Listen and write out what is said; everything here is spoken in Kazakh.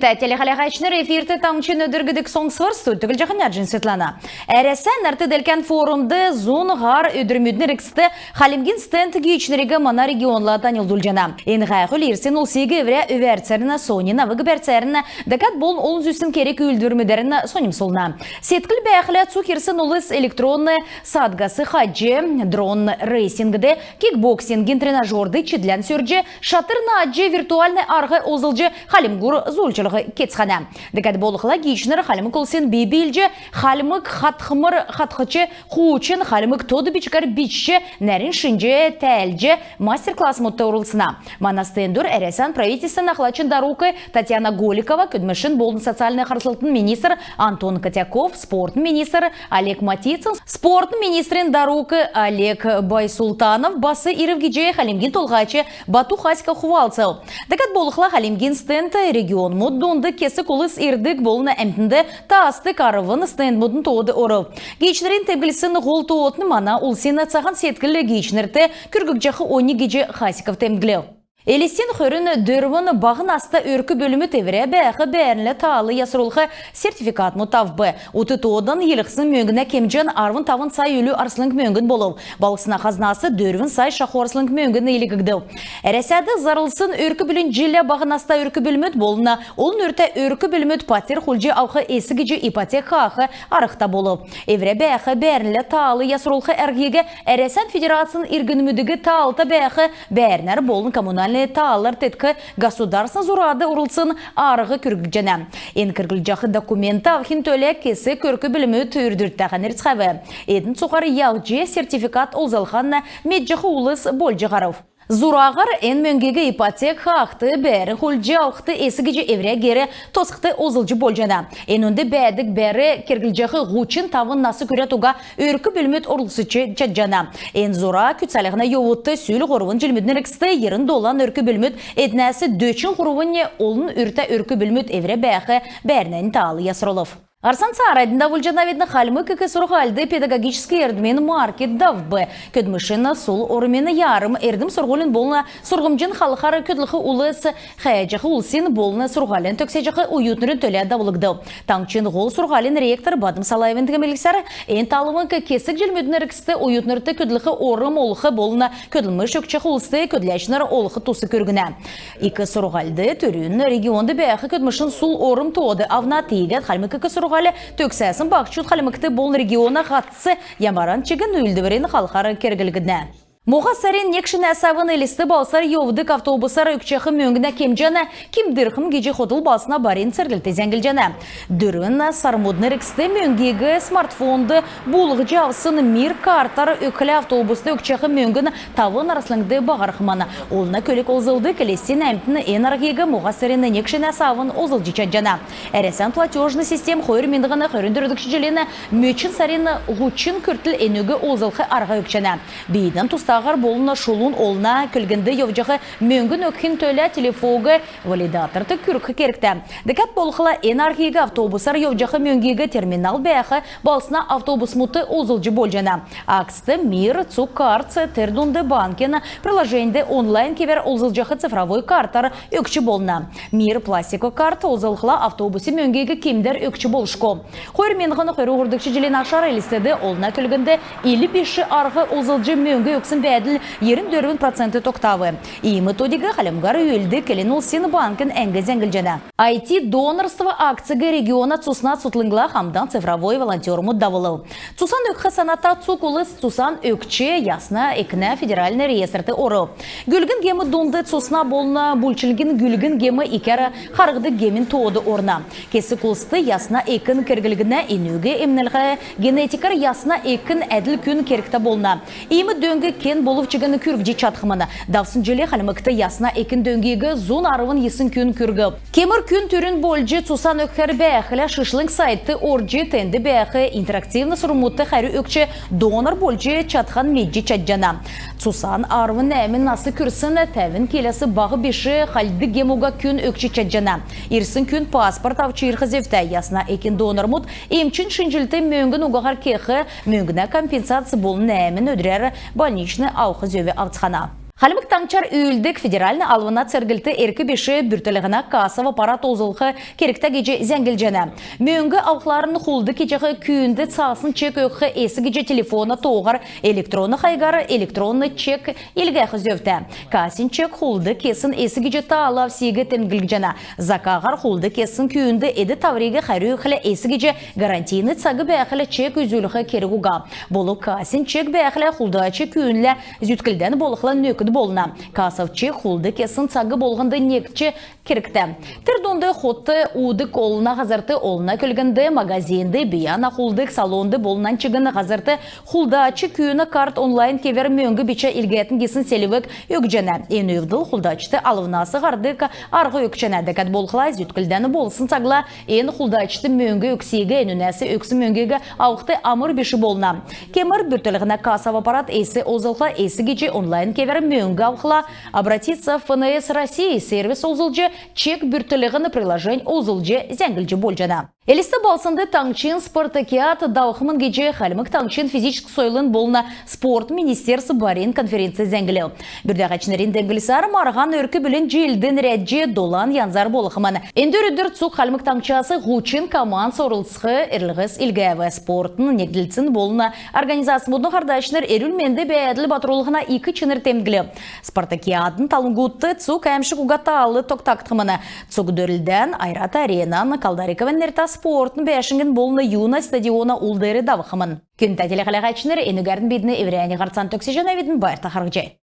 Күнтә телехалахачныр эфирті таңчын өдіргідік соңсығыр студтігіл жақын яджин Светлана. Әресен әртіделкен форумды зон ғар өдірмедін рексті халимгин стенд гейчнерігі мана регионла Данил Дульжана. Енғайқыл ерсен олсегі евре өверцеріні сонина вғыберцеріні дәкат болын олын зүсін керек үлдірмедеріні соним солна. Сеткіл бәйқілі цук ерсен олыс электронны садгасы хаджи, дрон рейсингді, кикбоксингін тренажерды чедлен сөрджі, шатырны аджи виртуальны арғы озылжы халимгур зулчылығы кетсхана. Декат болықла гейшнер халимы колсен бейбейлжі, халимык хатхымыр хатхычы хуучын халимык тоды бичкар бичші нәрін шинжі тәлжі мастер-класс мұтты урылсына. Манастендур әресен правительствен нақлачын дарукы Татьяна Голикова, күдмішін болын социальный қарсылтын министр Антон Котяков, спорт министр Олег Матицын, спорт министрин дарукы Олег Байсултанов, басы ирывгеже халимгин толғачы Бату Хаська Хувалцев. Декат болықла халимгин стенд регион моддонды кесі колыс ирдік болына әмтінді таасты қарывын стенд модын тоғыды орып. Гейчнерин темгілісін ғол тоғытны мана улсина цаған сеткілі гейчнерті күргік жақы ойны геже Хасиков темгілеу. Элистен хөрін дөрвін бағын аста өркі бөлімі тевіре бәқі бәрінлі таалы ясырылғы сертификат мұтавбы. Уты тоғыдан еліқсын мөңгіне кемжен арвын тавын сай өлі арсылың мөңгін болу. Балықсына қазнасы дөрвін сай шақу арсылың мөңгін елігігді. Әресәді зарылсын өркі білін жилі бағын аста өркі бөліміт болуна, олын өрті өркі бөліміт патер құлжы ауқы есігіжі ипотека ақы арықта болу. Евре бәқі бәрінлі таалы ясырылғы әргеге әресән федерацияның иргінімідігі таалта бәқі бәрінер болын коммунал таалар теткі государствен зурады урылсын арығы күргіжені. Ен кіргіл жақы документі авхин төлі кесі көркі білімі түрдірттіған әрсқавы. Едін сұқары яғжы сертификат олзалғанна меджіқы улыс бол жағаров. Зурағыр ен мөңгегі ипотек хақты бәрі құлжы ауқты есігіжі евре гері тосықты озылжы болжана. Ен өнді бәдік бәрі кергілжіғі ғучын тавын насы көрі туға өркі білмет орылсычы чаджана. Ен зура күтсалығына еуытты сүйілі ғорывын жылмедін рексті ерін долан өркі білмет еднәсі дөчін ғорывын олын үрті өркі білмет евре бәқі бәрінен таалы ясырылып. Арсан Сарайдында вульжанаведні халімі кікі сұрғалды педагогический ердімен маркет давбы. Көдмішіні сол орымені ярым ердім сұрғылын болына сұрғымжын халықары көділігі улысы қаяжықы улсын болына сұрғалын төксежіқі уютнырын төлі давылыгды. Таңчын ғол сұрғалын ректор Бадым Салаевендігі меліксәрі ең талымын кесік жылмөдін әрікісті уютнырды көділігі орым олығы болына көділмі шөкчіқі улысты көділәшінар олығы тусы көргіні. Икі сұрғалды түрін регионды бәқі көдмішін сол орым тоғды авна тейгет халімі кікі сұрғалы төксәсін бақчут халімікті болын региона қатысы ямаран чегін үлдіверін қалқары кергілгідіне. Моға сәрен некшін әсавын елісті балсар еуідік автобусар өкчеқі мөңгіна кемжаны, кемдірхім геже қотыл басына барин сәрлілті зәңгілжаны. Дүрін сармудны рексті мөңгегі смартфонды болғы жаусын мир картар өкілі автобусты өкчеқі мөңгін тавын арасылыңды бағарқыманы. Олына көлік олзылды келестен әмтіні ен аргегі моға сәрені некшін әсавын озылжы чаджаны. Әресен платежны систем қойыр мендіғаны қойрын желені мөчін сәрені ғучын күртіл енугі озылқы арға өкчаны. Бейден тағар болына шолун олына көлгінді евжығы мөңгін өкхін төлі телефоғы валидаторды күркі керікті. Декат болықыла энархигі автобусар евжығы мөңгегі терминал бәқі балсына автобус мұты озылжы болжана. Аксты мир, цук картсы, тердунды банкені приложенді онлайн кевер озылжығы цифровой картар өкші болына. Мир пластико карты озылықыла автобусы мөңгегі кемдер өкші болышко. Қойыр менғыны қойры ғырдықшы желен ашар елістеді олына көлгінді 55 арғы озылжы мөңгі өксін бәділ 24% тоқтавы. И методигі қалымғар үйелді келен олсен банкін әңгі зәңгілжені. IT донорство акцияғы региона цусна цутлыңғла хамдан цифровой волонтер мұддавылы. Цусан өкхі саната цукулыс цусан өкче ясна экіне федеральный реестрті оры. Гүлгін гемі донды цусна болына бүлчілгін гүлгін гемі икәрі қарғды гемін тоғды орна. Кесі кулсты ясна екін кергілгіне енуге емнілгі генетикар ясна екін әділ күн керікті болына. Емі дөңгі кен болып чыгыны күргжі чатқыманы. Давсын желе қалымықты ясна екін дөңгегі зон арывын есін күн күргі. Кемір күн түрін болжы цусан өкхәрі бәқілі шышлың сайты оржы тәнді бәқі интерактивны сұрмутты қәрі өкчі донор болжы чатқан меджі чатжана. Цусан арывын әмін насы күрсін тәвін келесі бағы беші қалды гемуға күн өкчі чатжана. Ирсін күн паспорт авчы ирхізевті ясна екін донор мұт емчін шынжілті мөңгін ұғағар кеқі мөңгіна компенсация болын әмін өдірер больничный ауқы зөве авцхана. Халимык таңчар үйілдік федеральны алвына цергілті әркі беші бүртілігіна касов аппарат озылғы керекті геже зәңгілжені. Мөңгі ауқларын құлды кечеғі күйінді цасын чек өқі әсі геже телефона тоғар электронны қайгары электронны чек елге қыздевді. Касин чек құлды кесін әсі геже таалав сегі тәмгілгжені. Закағар құлды кесін күйінді әді тавригі қайры өқілі әсі геже гарантийны цағы бәқілі чек үзіліғі керігуға. Болу касин чек бәқілі құлдачы күйінлі зүйткілден болықлы нөкіді болна. Касовчы хулды кесін цагы болғынды некчі керікті. Тірдонды хотты уды колына ғазырты олына көлгінді магазинді бияна хулдық салонды болынан чыгыны ғазырты хулдачы күйіні карт онлайн кевер мөңгі бече илгетін кесін селівік өкжені. Ен өвділ хулдачты алынасы ғардық арғы өкчені дәкәт болғыла зүйткілдені болсын сағыла ен хулдачты мөңгі өксегі әнінәсі өксі мөңгегі ауқты амыр беші болна. Кемір бүртілігіна касов аппарат әсі озылға әсі гече онлайн кевер мөңгі ауқыла обратиться в ФНС России сервис озылжы чек бүртілігіні приложень озылжы зәңгілжі болжана. Элисті балсынды таңчин спартакиат дауқымын геже халімік таңчин физическ сойлын болына спорт министерсы барин конференция зәңгілеу. Бүрдәғачнерін дәңгілісар марған өркі білін желдің рәдже долан янзар болықымын. Әндір цуқ халімік таңчасы ғучин команд сорылсқы ірліғыз илгәві спортын негділцін болына организация бұдың қардашыныр әрілменді бәйәділі батырулығына 2 чыныр темгілі. Спартакиадын талынгутты цуқ әмшік уғаталы тоқтақтымыны. Цуқ дөрілден Айрат Аренан Калдариковен нерта спортын бәшінген болны юна стадиона улдары давықымын. Күн тәтелі қалағачыныр әнігәрдің бедіні еврәне ғарцан төксі жана бедін байырта қарғыжай.